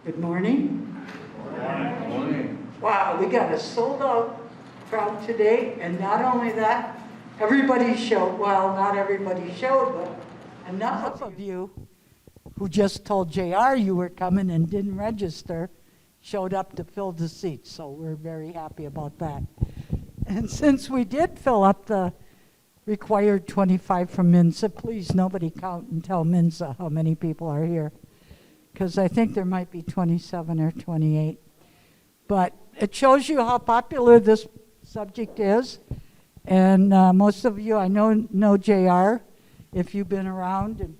Good morning. Good morning. Wow, we got a sold-out crowd today, and not only that, everybody showed, well, not everybody showed, but enough of you who just told JR you were coming and didn't register showed up to fill the seats, so we're very happy about that. And since we did fill up the required 25 from Mensa, please nobody count and tell Mensa how many people are here, because I think there might be 27 or 28. But it shows you how popular this subject is. And most of you I know JR, if you've been around and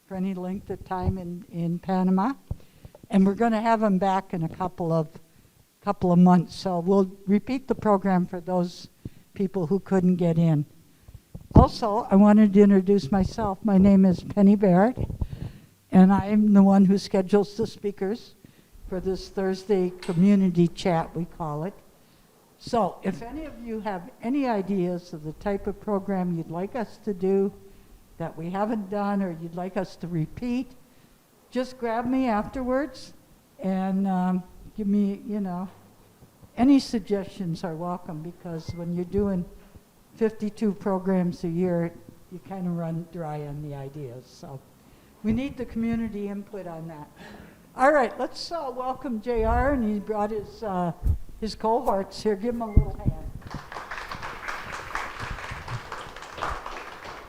for any length of time in Panama. And we're going to have him back in a couple of months. So we'll repeat the program for those people who couldn't get in. Also, I wanted to introduce myself. My name is Penny Barrett, and I'm the one who schedules the speakers for this Thursday community chat, we call it. So if any of you have any ideas of the type of program you'd like us to do that we haven't done or you'd like us to repeat, just grab me afterwards and give me, any suggestions are welcome, because when you're doing 52 programs a year, you kind of run dry on the ideas. So we need the community input on that. All right, let's welcome JR, and he brought his cohorts here. Give him a little hand.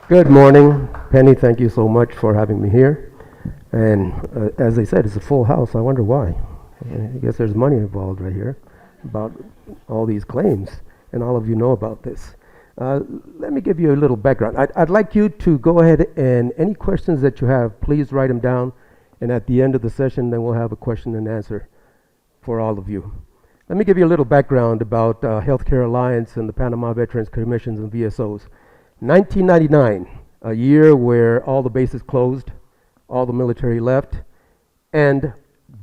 Good morning, Penny. Thank you so much for having me here. And as they said, it's a full house. I wonder why. I guess there's money involved right here about all these claims, and all of you know about this. Let me give you a little background. I'd like you to go ahead and any questions that you have, please write them down. And at the end of the session, then we'll have a question and answer for all of you. Let me give you a little background about Healthcare Alliance and the Panama Veterans Commissions and VSOs. 1999, a year where all the bases closed, all the military left, and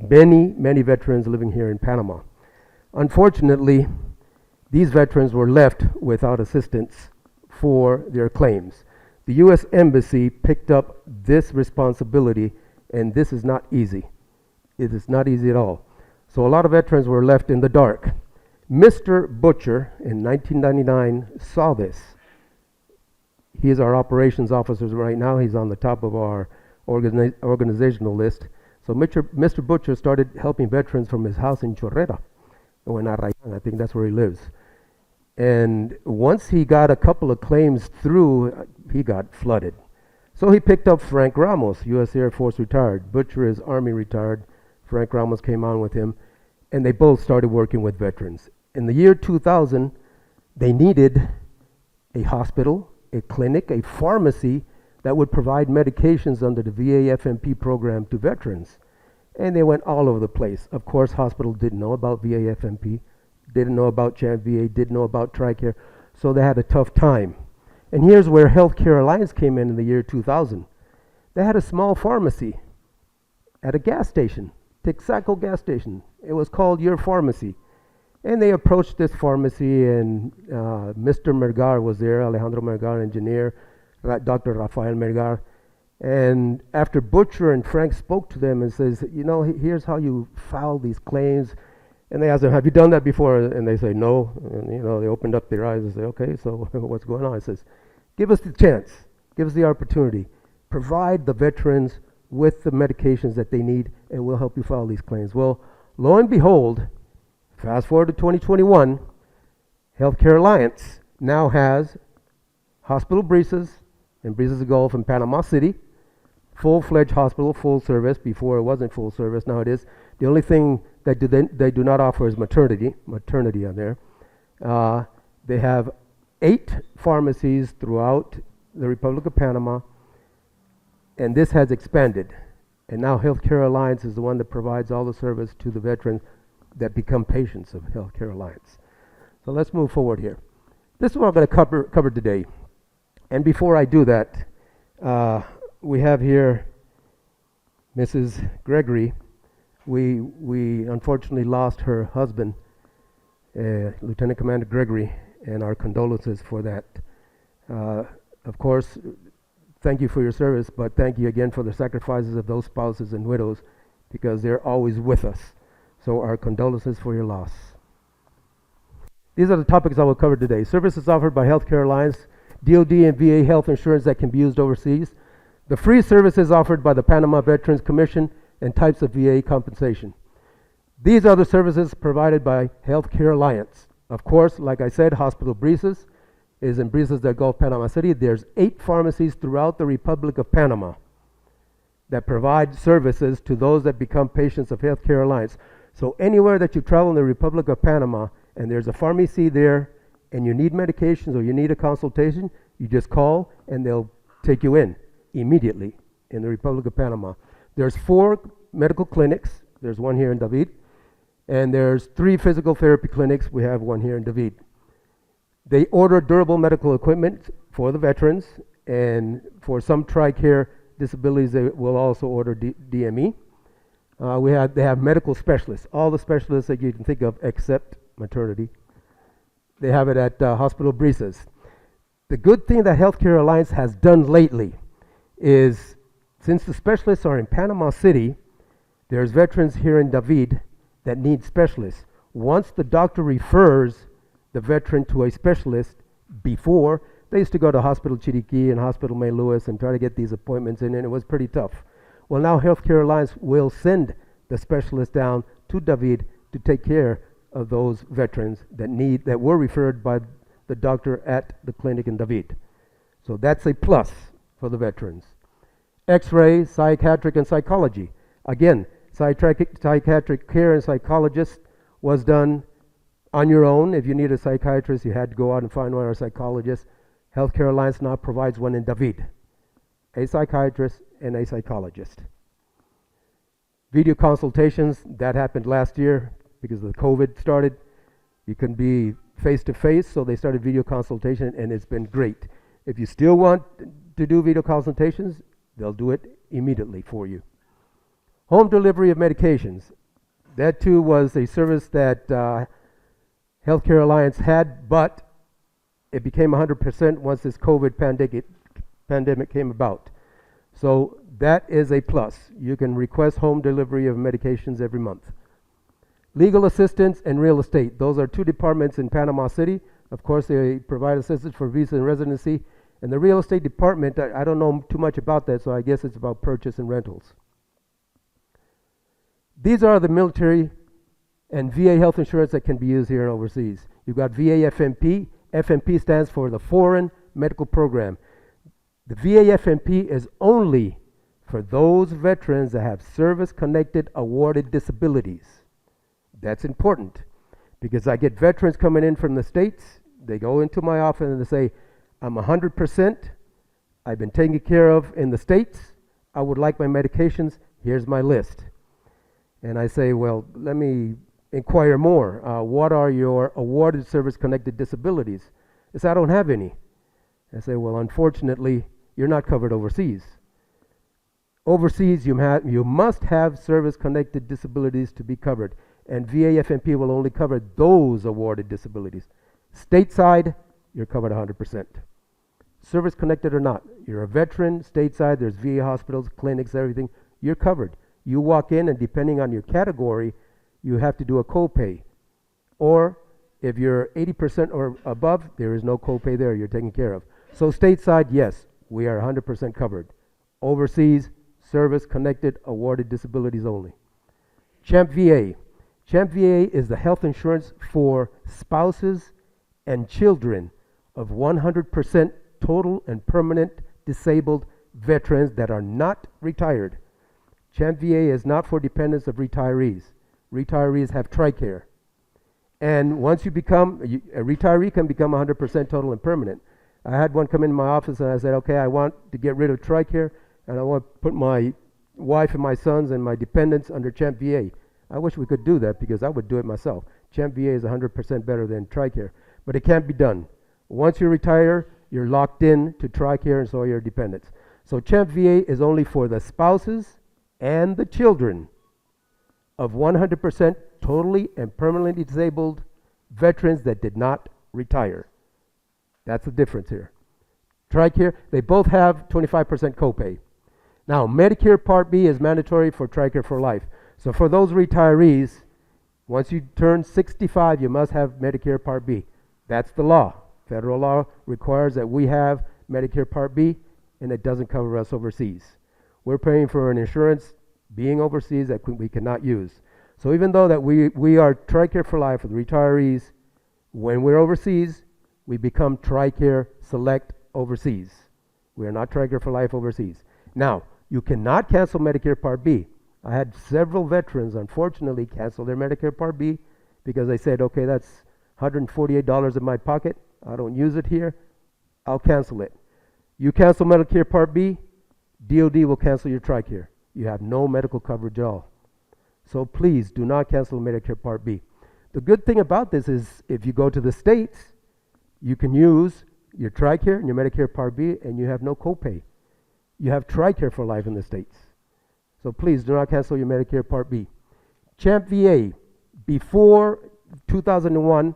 many veterans living here in Panama. Unfortunately, these veterans were left without assistance for their claims. The U.S. Embassy picked up this responsibility, and this is not easy. It is not easy at all. So a lot of veterans were left in the dark. Mr. Butcher in 1999 saw this. He is our operations officer right now. He's on the top of our organizational list. So Mr. Butcher started helping veterans from his house in Chorrera, or in Arrayan. I think that's where he lives. And once he got a couple of claims through, he got flooded. So he picked up Frank Ramos, U.S. Air Force retired. Butcher is Army retired. Frank Ramos came on with him, and they both started working with veterans. In the year 2000, they needed a hospital, a clinic, a pharmacy that would provide medications under the VA FMP program to veterans. And they went all over the place. Of course, hospitals didn't know about VA FMP, didn't know about Champ VA, didn't know about TRICARE, so they had a tough time. And here's where Healthcare Alliance came in the year 2000. They had a small pharmacy at a gas station, Texaco gas station. It was called Your Pharmacy. And they approached this pharmacy, and Mr. Mergar was there, Alejandro Mergar, engineer, Dr. Rafael Mergar. And after Butcher and Frank spoke to them and says, here's how you file these claims. And they asked them, have you done that before? And they say, no. And, they opened up their eyes and say, okay, so what's going on? It says, give us the chance, give us the opportunity, provide the veterans with the medications that they need, and we'll help you file these claims. Well, lo and behold, fast forward to 2021, Healthcare Alliance now has Hospital Brisas and Brisas Gulf in Panama City, full-fledged hospital, full service. Before it wasn't full service, now it is. The only thing that they do not offer is maternity on there. They have 8 pharmacies throughout the Republic of Panama, and this has expanded. And now Healthcare Alliance is the one that provides all the service to the veterans that become patients of Healthcare Alliance. So let's move forward here. This is what I'm going to cover today. And before I do that, we have here Mrs. Gregory. We unfortunately lost her husband, Lieutenant Commander Gregory, and our condolences for that. Of course, thank you for your service, but thank you again for the sacrifices of those spouses and widows because they're always with us. So our condolences for your loss. These are the topics I will cover today. Services offered by Healthcare Alliance, DOD and VA health insurance that can be used overseas, the free services offered by the Panama Veterans Commission, and types of VA compensation. These are the services provided by Healthcare Alliance. Of course, like I said, Hospital Brisas is in Brisas del Gulf, Panama City. There's 8 pharmacies throughout the Republic of Panama that provide services to those that become patients of Healthcare Alliance. So anywhere that you travel in the Republic of Panama and there's a pharmacy there and you need medications or you need a consultation, you just call and they'll take you in immediately in the Republic of Panama. There's 4 medical clinics. There's one here in David. And there's 3 physical therapy clinics. We have one here in David. They order durable medical equipment for the veterans, and for some TRICARE disabilities, they will also order DME. They have medical specialists, all the specialists that you can think of except maternity. They have it at Hospital Brisas. The good thing that Healthcare Alliance has done lately is, since the specialists are in Panama City, there's veterans here in David that need specialists. Once the doctor refers the veteran to a specialist, before, they used to go to Hospital Chiriquí and Hospital May Lewis and try to get these appointments in, and it was pretty tough. Well, now Healthcare Alliance will send the specialist down to David to take care of those veterans that were referred by the doctor at the clinic in David. So that's a plus for the veterans. X-ray, psychiatric, and psychology. Again, psychiatric care and psychologist was done on your own. If you need a psychiatrist, you had to go out and find one, or a psychologist. Healthcare Alliance now provides one in David, a psychiatrist and a psychologist. Video consultations, that happened last year because of the COVID started. You couldn't be face-to-face, so they started video consultation, and it's been great. If you still want to do video consultations, they'll do it immediately for you. Home delivery of medications. That too was a service that Healthcare Alliance had, but it became 100% once this COVID pandemic came about. So that is a plus. You can request home delivery of medications every month. Legal assistance and real estate. Those are 2 departments in Panama City. Of course, they provide assistance for visa and residency. And the real estate department, I don't know too much about that, so I guess it's about purchase and rentals. These are the military and VA health insurance that can be used here and overseas. You've got VA FMP. FMP stands for the Foreign Medical Program. The VA FMP is only for those veterans that have service-connected awarded disabilities. That's important because I get veterans coming in from the States. They go into my office and they say, I'm 100%. I've been taken care of in the States. I would like my medications. Here's my list. And I say, well, let me inquire more. What are your awarded service-connected disabilities? They say, I don't have any. I say, well, unfortunately, you're not covered overseas. Overseas, you must have service-connected disabilities to be covered. And VA FMP will only cover those awarded disabilities. Stateside, you're covered 100%. Service-connected or not, you're a veteran, stateside, there's VA hospitals, clinics, everything, you're covered. You walk in, and depending on your category, you have to do a copay. Or if you're 80% or above, there is no copay there, you're taken care of. So stateside, yes, we are 100% covered. Overseas, service-connected, awarded disabilities only. CHAMP VA. CHAMP VA is the health insurance for spouses and children of 100% total and permanent disabled veterans that are not retired. CHAMP VA is not for dependents of retirees. Retirees have TRICARE. And once you become, a retiree can become 100% total and permanent. I had one come into my office and I said, okay, I want to get rid of TRICARE and I want to put my wife and my sons and my dependents under CHAMP VA. I wish we could do that because I would do it myself. CHAMP VA is 100% better than TRICARE, but it can't be done. Once you retire, you're locked in to TRICARE and so are your dependents. So CHAMP VA is only for the spouses and the children of 100% totally and permanently disabled veterans that did not retire. That's the difference here. TRICARE, they both have 25% copay. Now, Medicare Part B is mandatory for TRICARE for life. So for those retirees, once you turn 65, you must have Medicare Part B. That's the law. Federal law requires that we have Medicare Part B, and it doesn't cover us overseas. We're paying for an insurance being overseas that we cannot use. So even though that we are TRICARE for life for the retirees, when we're overseas, we become TRICARE Select overseas. We are not TRICARE for life overseas. Now, you cannot cancel Medicare Part B. I had several veterans, unfortunately, cancel their Medicare Part B because they said, okay, that's $148 in my pocket. I don't use it here. I'll cancel it. You cancel Medicare Part B, DOD will cancel your TRICARE. You have no medical coverage at all. So please do not cancel Medicare Part B. The good thing about this is if you go to the States, you can use your TRICARE and your Medicare Part B and you have no copay. You have TRICARE for life in the States. So please do not cancel your Medicare Part B. CHAMP VA, before 2001,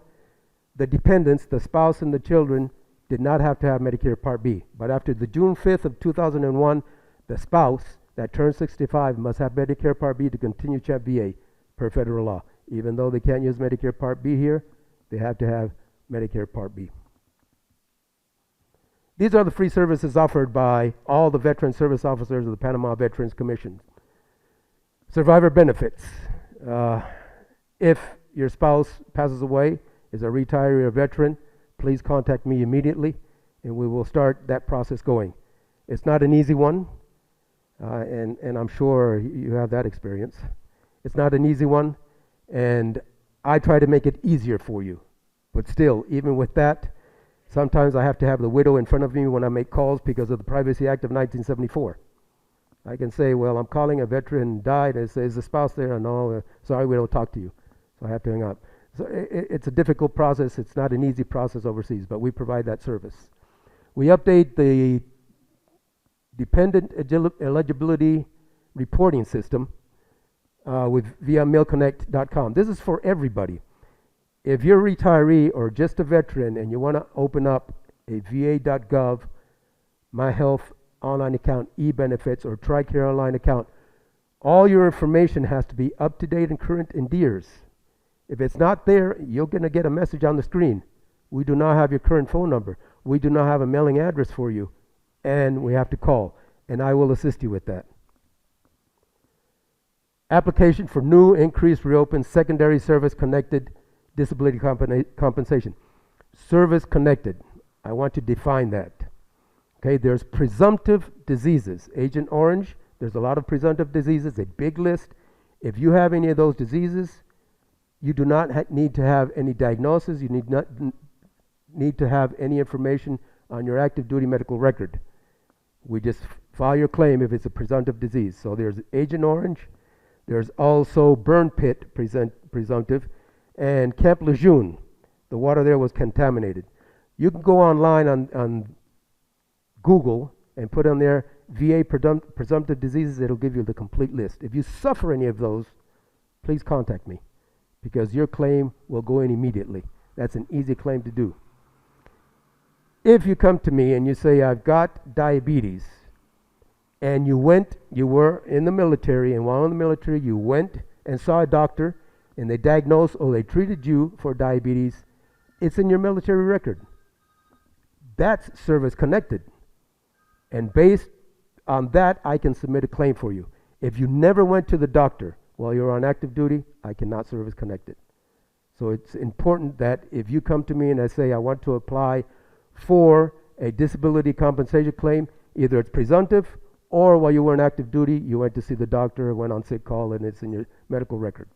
the dependents, the spouse and the children, did not have to have Medicare Part B. But after the June 5th of 2001, the spouse that turned 65 must have Medicare Part B to continue CHAMP VA per federal law. Even though they can't use Medicare Part B here, they have to have Medicare Part B. These are the free services offered by all the veteran service officers of the Panama Veterans Commission. Survivor benefits. If your spouse passes away, is a retiree or veteran, please contact me immediately and we will start that process going. It's not an easy one, and I'm sure you have that experience. It's not an easy one, and I try to make it easier for you. But still, even with that, sometimes I have to have the widow in front of me when I make calls because of the Privacy Act of 1974. I can say, well, I'm calling a veteran died, and it says the spouse there, and no, sorry, we don't talk to you. So I have to hang up. So it's a difficult process. It's not an easy process overseas, but we provide that service. We update the dependent eligibility reporting system with via mailconnect.com. This is for everybody. If you're a retiree or just a veteran and you want to open up a va.gov My Health online account, e-benefits, or TRICARE online account, all your information has to be up to date and current in DEERS. If it's not there, you're going to get a message on the screen. We do not have your current phone number. We do not have a mailing address for you, and we have to call, and I will assist you with that. Application for new, increased, reopened, secondary service-connected disability compensation. Service-connected. I want to define that. Okay, there's presumptive diseases. Agent Orange, there's a lot of presumptive diseases, a big list. If you have any of those diseases, you do not need to have any diagnosis. You need to have any information on your active duty medical record. We just file your claim if it's a presumptive disease. So there's Agent Orange. There's also Burn Pit, presumptive, and Camp Lejeune. The water there was contaminated. You can go online on Google and put on there VA presumptive diseases. It'll give you the complete list. If you suffer any of those, please contact me because your claim will go in immediately. That's an easy claim to do. If you come to me and you say, I've got diabetes, and you were in the military, and while in the military you went and saw a doctor, and they diagnosed or they treated you for diabetes, it's in your military record. That's service connected. And based on that, I can submit a claim for you. If you never went to the doctor while you're on active duty, I cannot service connect it. So it's important that if you come to me and I say I want to apply for a disability compensation claim, either it's presumptive or while you were on active duty, you went to see the doctor, went on sick call, and it's in your medical record.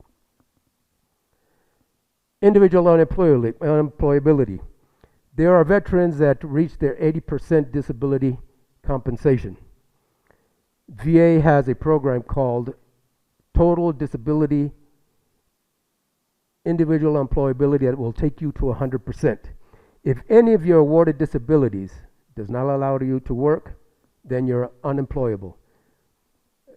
Individual unemployability. There are veterans that reach their 80% disability compensation. VA has a program called Total Disability Individual Employability that will take you to 100%. If any of your awarded disabilities does not allow you to work, then you're unemployable.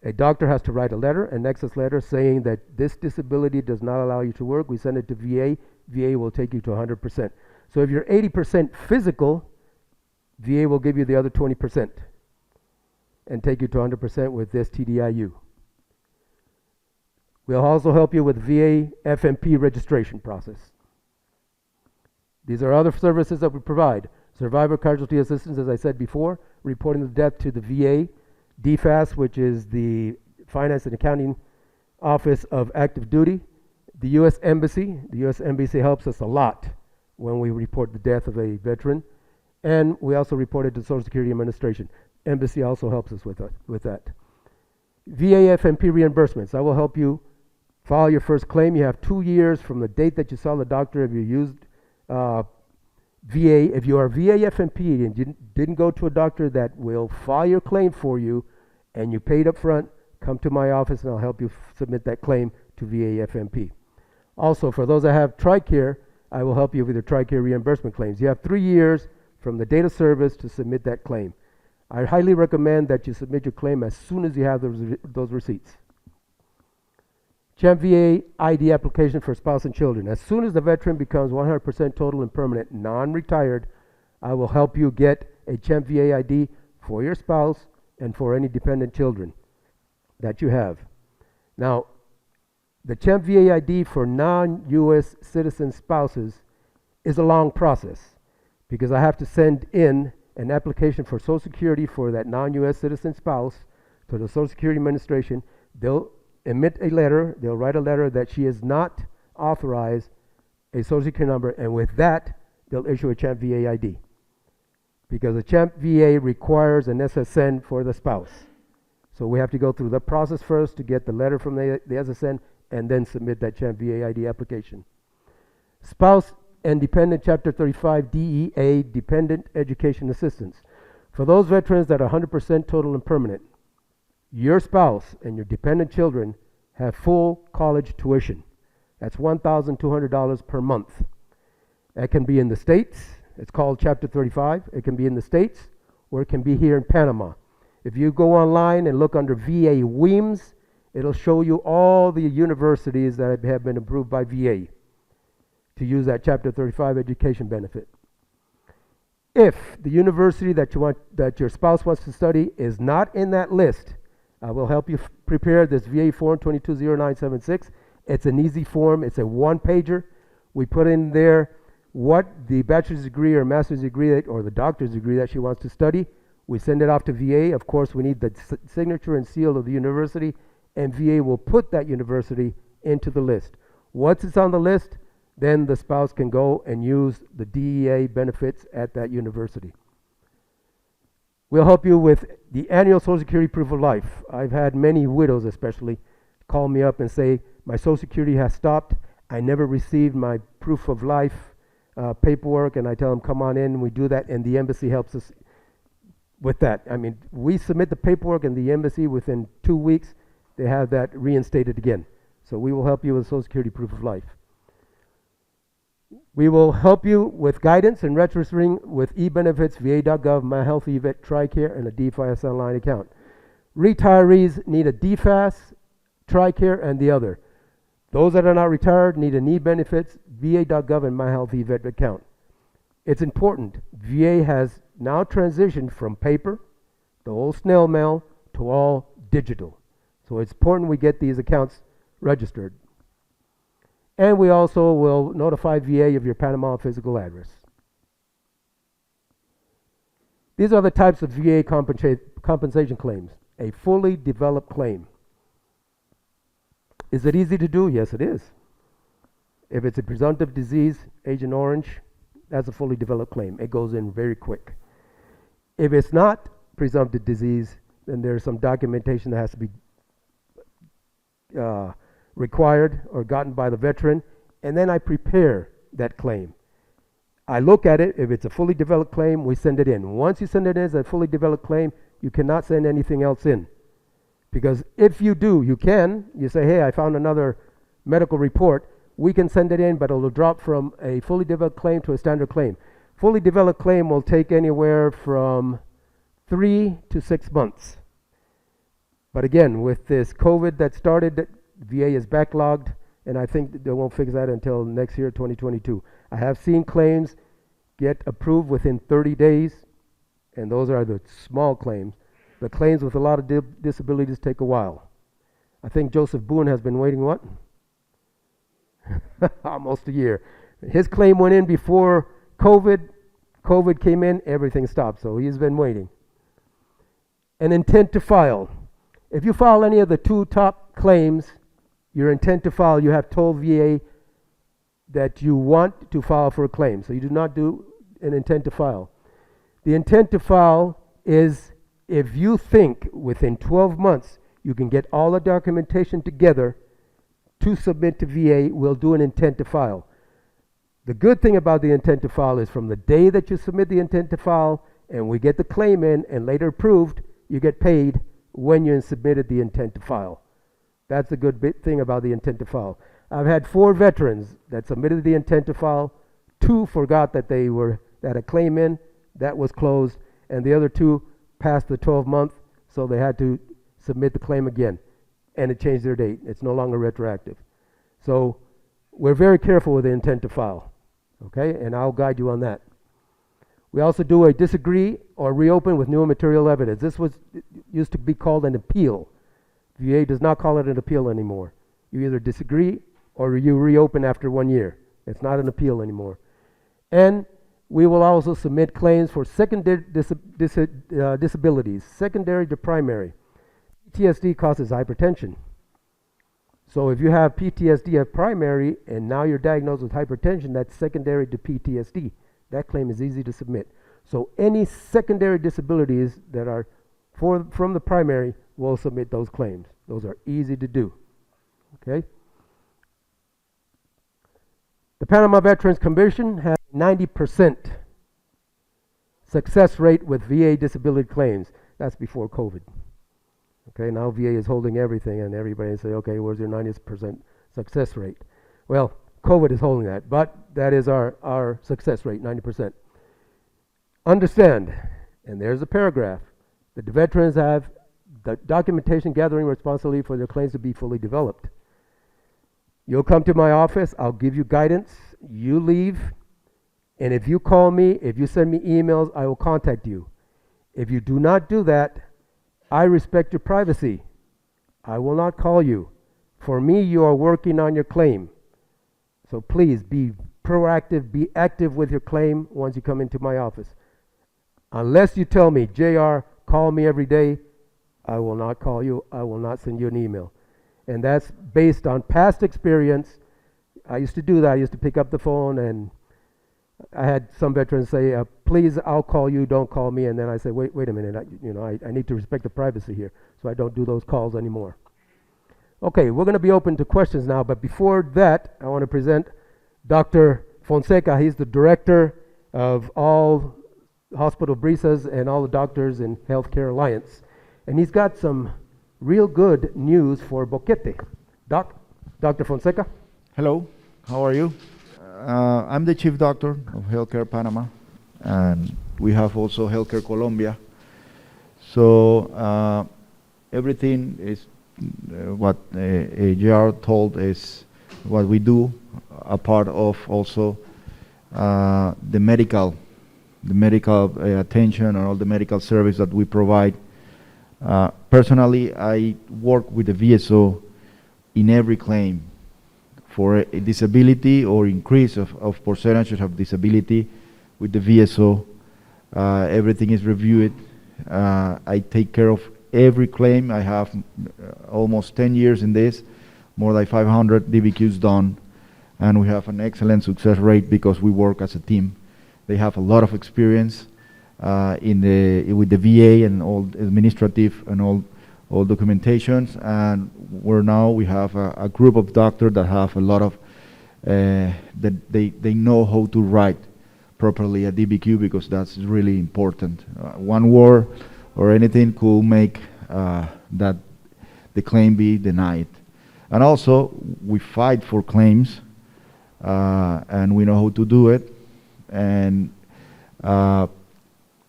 A doctor has to write a letter, an excess letter saying that this disability does not allow you to work. We send it to VA. VA will take you to 100%. So if you're 80% physical, VA will give you the other 20% and take you to 100% with this TDIU. We'll also help you with VA FMP registration process. These are other services that we provide. Survivor casualty assistance, as I said before, reporting the death to the VA, DFAS, which is the Finance and Accounting Office of Active Duty, the U.S. Embassy. The U.S. Embassy helps us a lot when we report the death of a veteran, and we also report it to Social Security Administration. Embassy also helps us with that. VA FMP reimbursements. I will help you file your first claim. You have 2 years from the date that you saw the doctor if you used VA. If you are VA FMP and didn't go to a doctor that will file your claim for you and you paid up front, come to my office and I'll help you submit that claim to VA FMP. Also, for those that have TRICARE, I will help you with your TRICARE reimbursement claims. You have 3 years from the date of service to submit that claim. I highly recommend that you submit your claim as soon as you have those receipts. CHAMP VA ID application for spouse and children. As soon as the veteran becomes 100% total and permanent, non-retired, I will help you get a CHAMP VA ID for your spouse and for any dependent children that you have. Now, the CHAMP VA ID for non-U.S. citizen spouses is a long process because I have to send in an application for Social Security for that non-U.S. citizen spouse to the Social Security Administration. They'll emit a letter, they'll write a letter that she is not authorized a Social Security number, and with that, they'll issue a CHAMP VA ID. Because a CHAMP VA requires an SSN for the spouse. So we have to go through the process first to get the letter from the SSN and then submit that CHAMP VA ID application. Spouse and Dependent Chapter 35 DEA Dependent Education Assistance. For those veterans that are 100% total and permanent, your spouse and your dependent children have full college tuition. That's $1,200 per month. That can be in the States. It's called Chapter 35. It can be in the States or it can be here in Panama. If you go online and look under VA WEAMS, it'll show you all the universities that have been approved by VA to use that Chapter 35 education benefit. If the university that your spouse wants to study is not in that list, I will help you prepare this VA form 220976. It's an easy form. It's a one-pager. We put in there what the bachelor's degree or master's degree or the doctor's degree that she wants to study. We send it off to VA. Of course, we need the signature and seal of the university, and VA will put that university into the list. Once it's on the list, then the spouse can go and use the DEA benefits at that university. We'll help you with the annual Social Security proof of life. I've had many widows especially call me up and say, my Social Security has stopped. I never received my proof of life paperwork, and I tell them, come on in, and we do that, and the embassy helps us with that. I mean, we submit the paperwork, and the embassy, within 2 weeks, they have that reinstated again. So we will help you with Social Security proof of life. We will help you with guidance and registering with e-benefits, va.gov, My Health eVet, TRICARE, and a DFAS online account. Retirees need a DFAS, TRICARE, and the other. Those that are not retired need an e-benefits, va.gov, and My Health eVet account. It's important. VA has now transitioned from paper, the old snail mail, to all digital. So it's important we get these accounts registered. And we also will notify VA of your Panama physical address. These are the types of VA compensation claims. A fully developed claim. Is it easy to do? Yes, it is. If it's a presumptive disease, Agent Orange, that's a fully developed claim. It goes in very quick. If it's not presumptive disease, then there's some documentation that has to be required or gotten by the veteran, and then I prepare that claim. I look at it. If it's a fully developed claim, we send it in. Once you send it in as a fully developed claim, you cannot send anything else in. Because if you do, you say, hey, I found another medical report, we can send it in, but it'll drop from a fully developed claim to a standard claim. Fully developed claim will take anywhere from 3 to 6 months. But again, with this COVID that started, VA is backlogged, and I think they won't fix that until next year, 2022. I have seen claims get approved within 30 days, and those are the small claims. The claims with a lot of disabilities take a while. I think Joseph Boone has been waiting what? Almost a year. His claim went in before COVID. COVID came in, everything stopped. So he's been waiting. An intent to file. If you file any of the 2 top claims, your intent to file, you have told VA that you want to file for a claim. So you do not do an intent to file. The intent to file is if you think within 12 months you can get all the documentation together to submit to VA, we'll do an intent to file. The good thing about the intent to file is from the day that you submit the intent to file and we get the claim in and later approved, you get paid when you submitted the intent to file. That's the good thing about the intent to file. I've had 4 veterans that submitted the intent to file. 2 forgot that they had a claim in, that was closed, and the other 2 passed the 12-month, so they had to submit the claim again, and it changed their date. It's no longer retroactive. So we're very careful with the intent to file, okay? And I'll guide you on that. We also do a disagree or reopen with new and material evidence. This used to be called an appeal. VA does not call it an appeal anymore. You either disagree or you reopen after 1 year. It's not an appeal anymore. And we will also submit claims for secondary disabilities, secondary to primary. PTSD causes hypertension. So if you have PTSD at primary and now you're diagnosed with hypertension, that's secondary to PTSD. That claim is easy to submit. So any secondary disabilities that are from the primary, we'll submit those claims. Those are easy to do. Okay? The Panama Veterans Commission has 90% success rate with VA disability claims. That's before COVID. Okay, now VA is holding everything and everybody say, okay, where's your 90% success rate? Well, COVID is holding that, but that is our success rate, 90%. Understand, and there's a paragraph, that the veterans have the documentation gathering responsibility for their claims to be fully developed. You'll come to my office, I'll give you guidance, you leave, and if you call me, if you send me emails, I will contact you. If you do not do that, I respect your privacy. I will not call you. For me, you are working on your claim. So please be proactive, be active with your claim once you come into my office. Unless you tell me, JR, call me every day, I will not call you, I will not send you an email. And that's based on past experience. I used to do that. I used to pick up the phone and I had some veterans say, please, I'll call you, don't call me. And then I say, wait a minute, I need to respect the privacy here. So I don't do those calls anymore. Okay, we're going to be open to questions now. But before that, I want to present Dr. Fonseca. He's the director of all hospital BRISAs and all the doctors in Healthcare Alliance. And he's got some real good news for Boquete. Dr. Fonseca? Hello, how are you? I'm the chief doctor of Healthcare Panama, and we have also Healthcare Colombia. So everything is what JR told is what we do, a part of also the medical attention and all the medical service that we provide. Personally, I work with the VSO in every claim for a disability or increase of percentages of disability with the VSO. Everything is reviewed. I take care of every claim. I have almost 10 years in this, more than 500 DBQs done, and we have an excellent success rate because we work as a team. They have a lot of experience with the VA and all administrative and all documentations, and we have a group of doctors that have a lot of that they know how to write properly a DBQ, because that's really important. One word or anything could make that the claim be denied. And also we fight for claims, and we know how to do it, and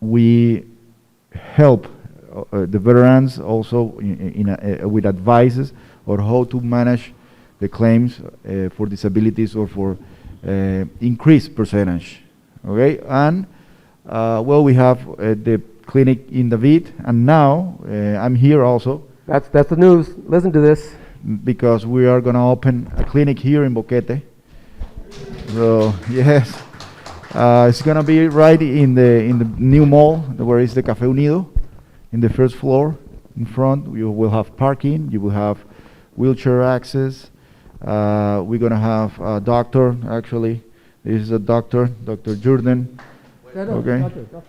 we help the veterans also with advices on how to manage the claims for disabilities or for increased percentage. Okay, and well, we have the clinic in David, and now I'm here also That's the news. Listen to this. because we are going to open a clinic here in Boquete. So, yes. It's going to be right in the new mall where is the Café Unido, in the first floor in front. You will have parking, you will have wheelchair access. We're going to have a doctor, actually. This is a doctor, Dr. Jordan. Okay. Doctor.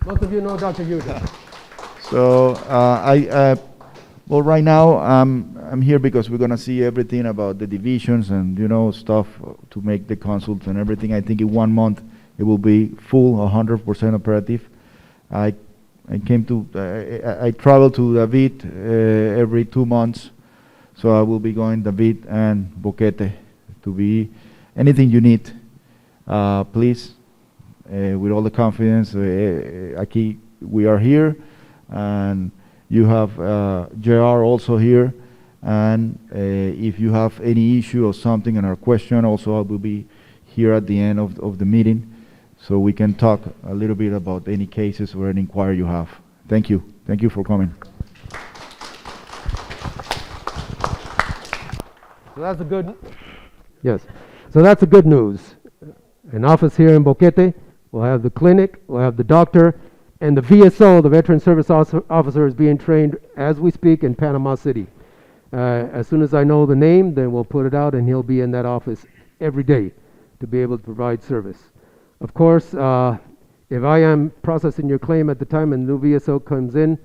Most of you know Dr. Jordan. So well, right now I'm here because we're gonna see everything about the divisions and stuff to make the consults and everything. I think in 1 month it will be full, 100% operative. I travel to David every 2 months, so I will be going David and Boquete to be anything you need. Please, with all the confidence, aquí we are here, and you have JR also here, and if you have any issue or something and our question, also I will be here at the end of the meeting, so we can talk a little bit about any cases or any inquiry you have. Thank you. Thank you for coming. So that's a good. Yes. So that's the good news. An office here in Boquete. We'll have the clinic. We'll have the doctor. And the VSO, the Veteran Service Officer, is being trained as we speak in Panama City. As soon as I know the name, then we'll put it out, and he'll be in that office every day to be able to provide service. Of course, if I am processing your claim at the time and the new VSO comes in,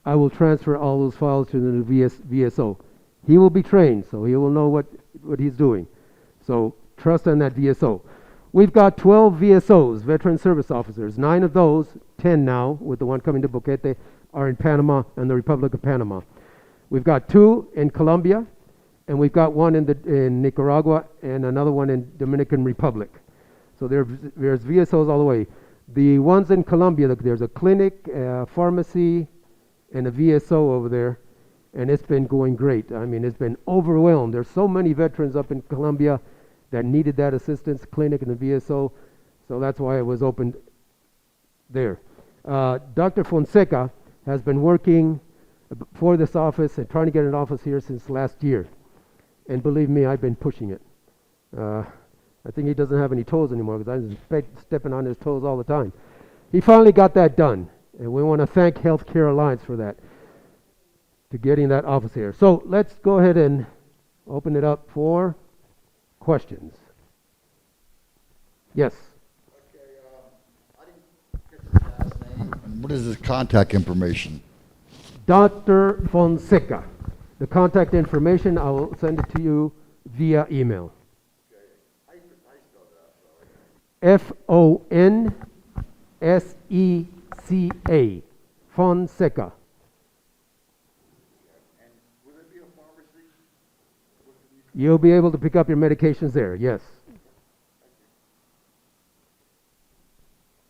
I will transfer all those files to the new VSO. He will be trained, so he will know what he's doing. So trust on that VSO. We've got 12 VSOs, Veteran Service Officers. 9 of those, 10 now, with the one coming to Boquete, are in Panama and the Republic of Panama. We've got 2 in Colombia, and we've got 1 in Nicaragua and another one in Dominican Republic. So there's VSOs all the way. The ones in Colombia, there's a clinic, a pharmacy, and a VSO over there, and it's been going great. I mean, it's been overwhelmed. There's so many veterans up in Colombia that needed that assistance, clinic and the VSO, so that's why it was opened there. Dr. Fonseca has been working for this office and trying to get an office here since last year. And believe me, I've been pushing it. I think he doesn't have any toes anymore because I'm stepping on his toes all the time. He finally got that done, and we want to thank Healthcare Alliance for that, to getting that office here. So let's go ahead and open it up for questions. Yes. Okay, I didn't get the last name. What is his contact information? Dr. Fonseca. The contact information, I will send it to you via email. Okay. How you spell that? Sorry. Fonseca. Fonseca. And will there be a pharmacy? You'll be able to pick up your medications there, yes.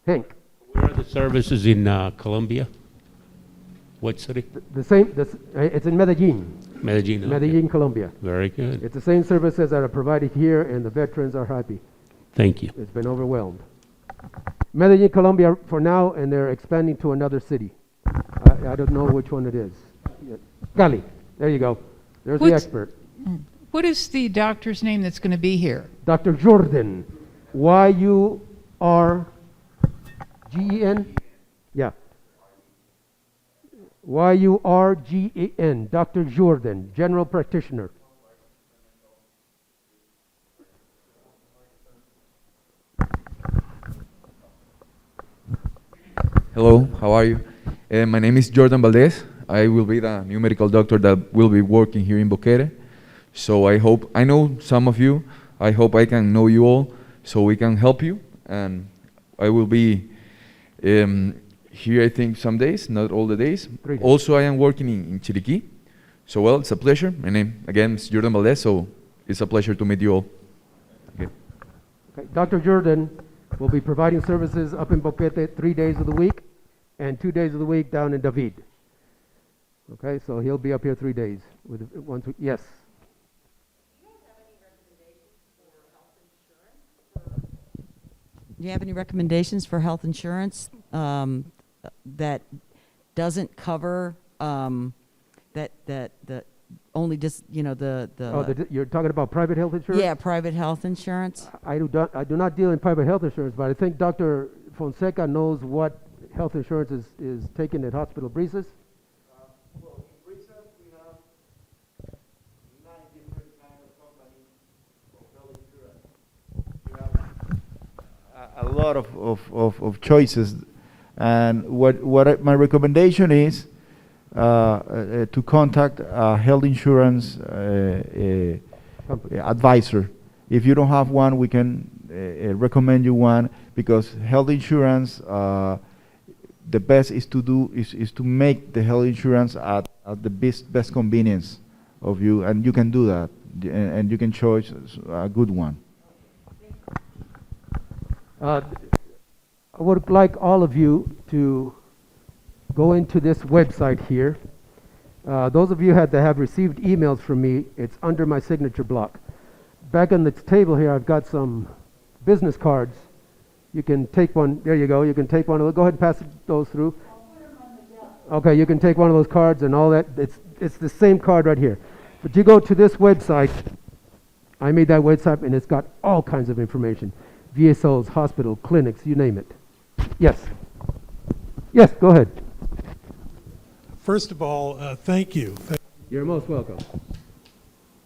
Hank. Where are the services in Colombia? What city? The same, it's in Medellin. Medellin. Okay. Medellin, Colombia. Very good. It's the same services that are provided here, and the veterans are happy. Thank you. It's been overwhelmed. Medellin, Colombia for now, and they're expanding to another city. I don't know which one it is. Cali, there you go. There's the expert. What is the doctor's name that's going to be here? Dr. Jordan. Y-U-R-G-E-N? Yeah. Y-U-R-G-E-N. Dr. Jordan, general practitioner. Hello, how are you? My name is Jordan Valdez. I will be the new medical doctor that will be working here in Boquete. So I know some of you, I hope I can know you all so we can help you. And I will be here, I think, some days, not all the days. Also, I am working in Chiriquí. So, well, it's a pleasure. My name, again, is Jordan Valdez, so it's a pleasure to meet you all. Okay. Okay. Dr. Jordan will be providing services up in Boquete 3 days of the week and 2 days of the week down in David. Okay, so he'll be up here 3 days. Yes. Do you have any recommendations for health insurance that doesn't cover that only just, you know, You're talking about private health insurance? yeah, private health insurance? I do not deal in private health insurance, but I think Dr. Fonseca knows what health insurance is taken at Hospital Brisas. Well, in Brisas, we have 9 different kind of companies for health insurance. We have a lot of choices, and my recommendation is to contact a health insurance advisor. If you don't have one, we can recommend you one, because health insurance, the best is to make the health insurance at the best convenience of you, and you can do that, and you can choose a good one. I would like all of you to go into this website here. Those of you that have received emails from me, it's under my signature block. Back on this table here, I've got some business cards. You can take one. There you go. You can take one. Go ahead and pass those through. Okay, you can take one of those cards and all that. It's the same card right here. But you go to this website. I made that website, and it's got all kinds of information. VSOs, hospital, clinics, you name it. Yes. Yes, go ahead. First of all, thank you. You're most welcome.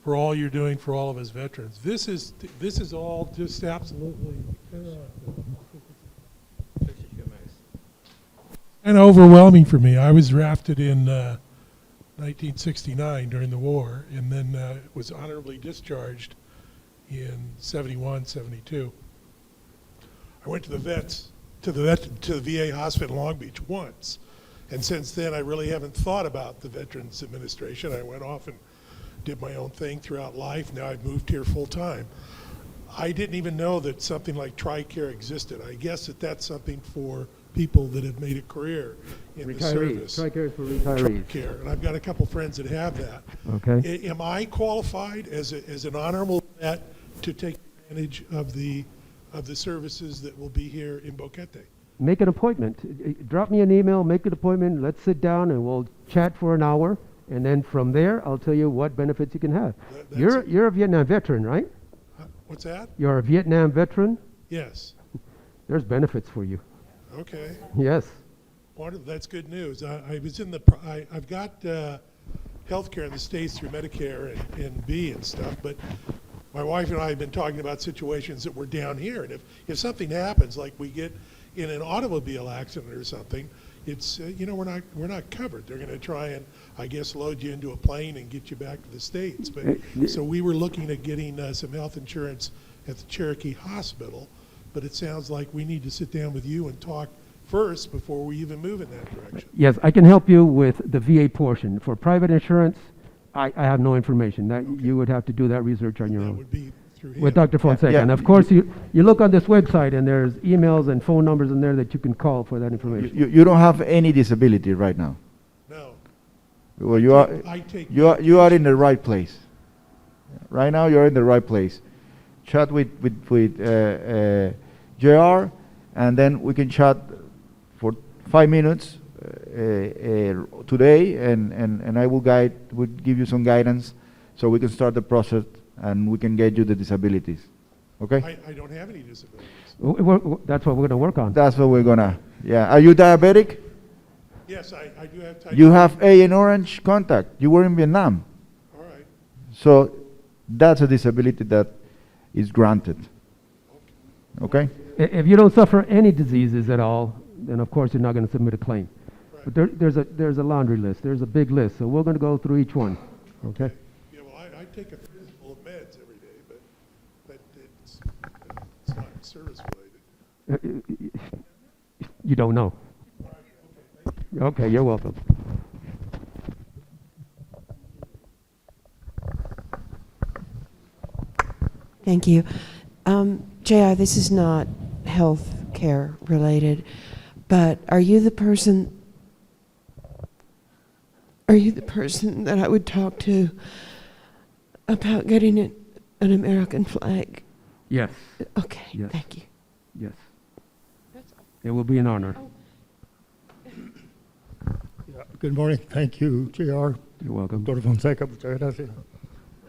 For all you're doing for all of us veterans. This is all just absolutely and overwhelming for me. I was drafted in 1969 during the war, and then was honorably discharged in 71, 72. I went to the VA hospital in Long Beach once, and since then I really haven't thought about the Veterans Administration. I went off and did my own thing throughout life. Now I've moved here full time. I didn't even know that something like TRICARE existed. I guess that's something for people that have made a career in the service. TRICARE is for retirees. TRICARE, and I've got a couple friends that have that. Okay. Am I qualified as an honorable vet to take advantage of the services that will be here in Boquete? Make an appointment. Drop me an email, make an appointment, let's sit down and we'll chat for an hour, and then from there I'll tell you what benefits you can have. You're a Vietnam veteran, right? What's that? You're a Vietnam veteran? Yes. There's benefits for you. Okay. Yes. That's good news. I've got health care in the States through Medicare and B and stuff, but my wife and I have been talking about situations that we're down here, and if something happens, like we get in an automobile accident or something, it's we're not covered. They're going to try and, I guess, load you into a plane and get you back to the States. But so we were looking at getting some health insurance at the Cherokee Hospital, but it sounds like we need to sit down with you and talk first before we even move in that direction. Yes, I can help you with the VA portion. For private insurance, I have no information. That Okay. You would have to do that research on your That own. would be through him. With Dr. Fonseca. Yeah. And of course, you look on this website and there's emails and phone numbers in there that you can call for that information. You don't have any disability right now. No. Well, you are in the right place. Right now, you're in the right place. Chat with JR, and then we can chat for 5 minutes today, and I would give you some guidance so we can start the process and we can get you the disabilities. Okay? I don't have any disabilities. That's what we're going to work on. That's what we're gonna. Yeah. Are you diabetic? Yes, I do have type You have Agent Orange contact. You were in Vietnam. All right. So that's a disability that is granted. Okay? If you don't suffer any diseases at all, then of course you're not going to submit a claim. Right. But there's a laundry list. There's a big list. So we're going to go through each one. Okay? Yeah, well, I take a physical of meds every day, but it's not service related. You don't know. Okay, you're welcome. Thank you. JR, this is not health care related, but are you the person that I would talk to about getting an American flag? Yes. Okay, Yes. thank you. Yes. It will be an honor. Yeah, good morning. Thank you, JR. You're welcome. Dr. Fonseca, muchas gracias.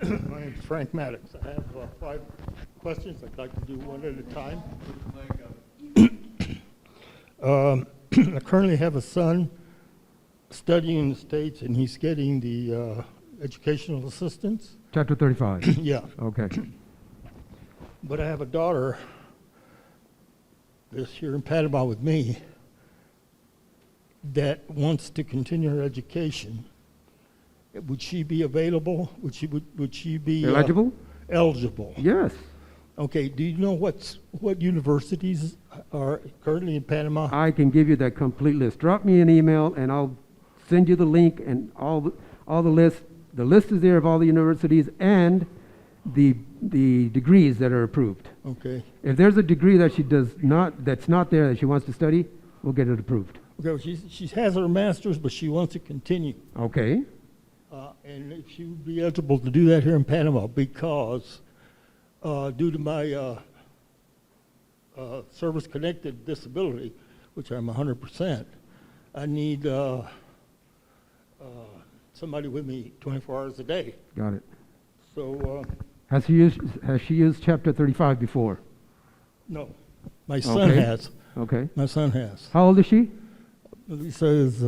My name is Frank Maddox. I have 5 questions. I'd like to do one at a time. I currently have a son studying in the States, and he's getting the educational assistance. Chapter 35. Yeah. Okay. But I have a daughter that's here in Panama with me that wants to continue her education. Would she be available? Would she be Eligible? Eligible. Yes. Okay. Do you know what universities are currently in Panama? I can give you that complete list. Drop me an email and I'll send you the link and all the list. The list is there of all the universities and the degrees that are approved. Okay. If there's a degree that that's not there that she wants to study, we'll get it approved. Okay. Well, she has her master's, but she wants to continue. Okay. And if she would be eligible to do that here in Panama, because due to my service-connected disability, which I'm 100%, I need somebody with me 24 hours a day. Got it. So Has she used Chapter 35 before? no, my son Okay. has. Okay. My son has. How old is she? Lisa is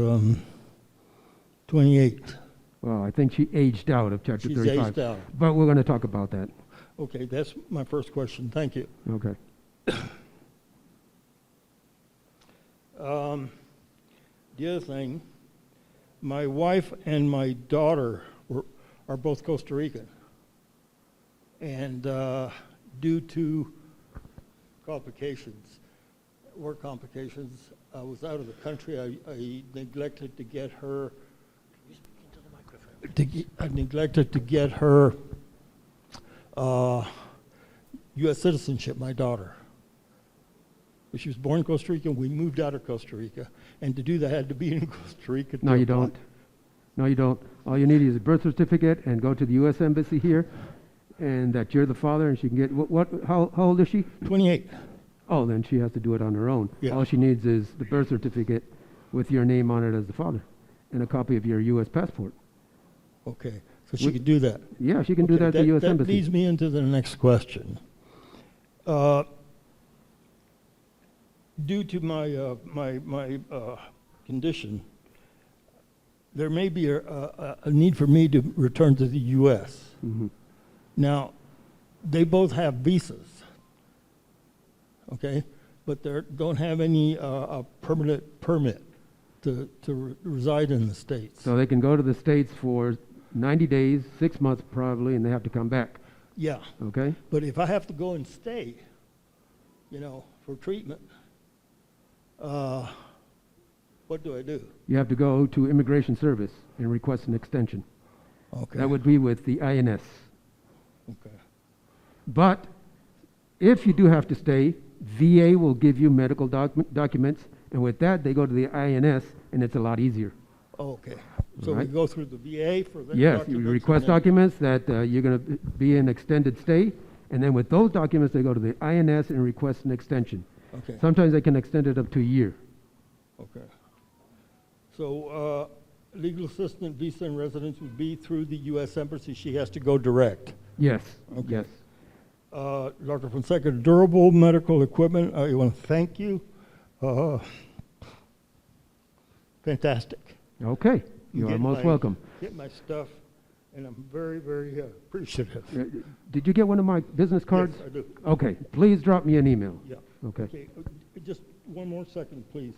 28. Well, I think she aged out of Chapter She's 35. aged out. But we're going to talk about that. Okay, that's my first question. Thank you. Okay. The other thing, my wife and my daughter are both Costa Rican. And due to work complications, I was out of the country. I neglected to get her. I neglected to get her U.S. citizenship, my daughter. She was born in Costa Rica, and we moved out of Costa Rica. And to do that, I had to be in Costa Rica. No, you don't. No, you don't. All you need is a birth certificate and go to the U.S. Embassy here, and that you're the father, and she can get, how old is she? 28. Oh, then she has to do it on her own. Yeah. All she needs is the birth certificate with your name on it as the father, and a copy of your U.S. passport. Okay, so she could do that. Yeah, she can do that at the U.S. That Embassy. leads me into the next question. Due to my condition, there may be a need for me to return to the U.S. Mhm. Now, they both have visas, okay, but they don't have any permanent permit to reside in the States. So they can go to the States for 90 days, 6 months probably, and they have to come back. Yeah. Okay? But if I have to go and stay, for treatment, what do I do? You have to go to Immigration Service and request an extension. Okay. That would be with the INS. Okay. But if you do have to stay, VA will give you medical documents, and with that, they go to the INS, and it's a lot easier. Okay. So we Right. go through the VA for the Yes, documents you and request then- documents that you're going to be in extended stay, and then with those documents, they go to the INS and request an extension. Okay. Sometimes they can extend it up to a year. Okay. So legal assistant visa and residence would be through the U.S. Embassy. She has to go direct. Yes, Okay. yes. Dr. Fonseca, durable medical equipment, I want to thank you. Fantastic. Okay, you are Get most my- welcome. Get my stuff, and I'm very, very appreciative. Did you get one of my business cards? Yes, I do. Okay, please drop me an email. Yeah. Okay. Just one more second, please.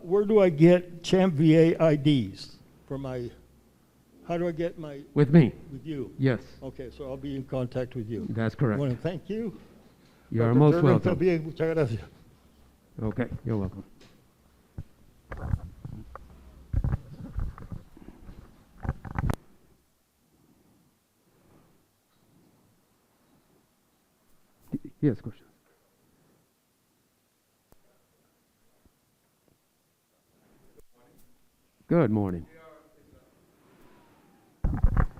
Where do I get Champ VA IDs for my? How do I get my? With me. With you. Yes. Okay, so I'll be in contact with you. That's correct. I want to thank you. You are Dr. most Turner, welcome. también, muchas gracias. Okay, you're welcome. Yes, question. Good morning.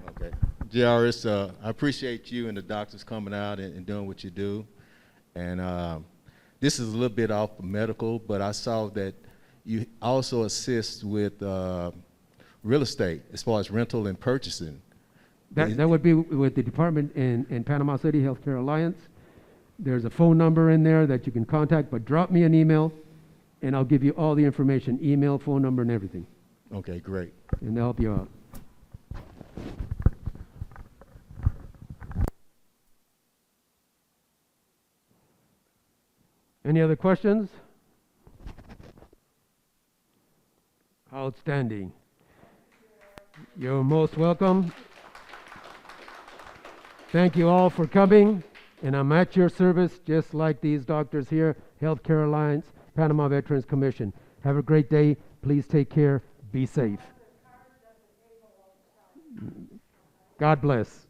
Okay. JR, I appreciate you and the doctors coming out and doing what you do. And this is a little bit off medical, but I saw that you also assist with real estate as far as rental and purchasing? That would be with the department in Panama City Healthcare Alliance. There's a phone number in there that you can contact, but drop me an email and I'll give you all the information, email, phone number, and everything. Okay, great. And they'll help you out. Any other questions? Outstanding. You're most welcome. Thank you all for coming, and I'm at your service just like these doctors here, Healthcare Alliance, Panama Veterans Commission. Have a great day. Please take care. Be safe. God bless.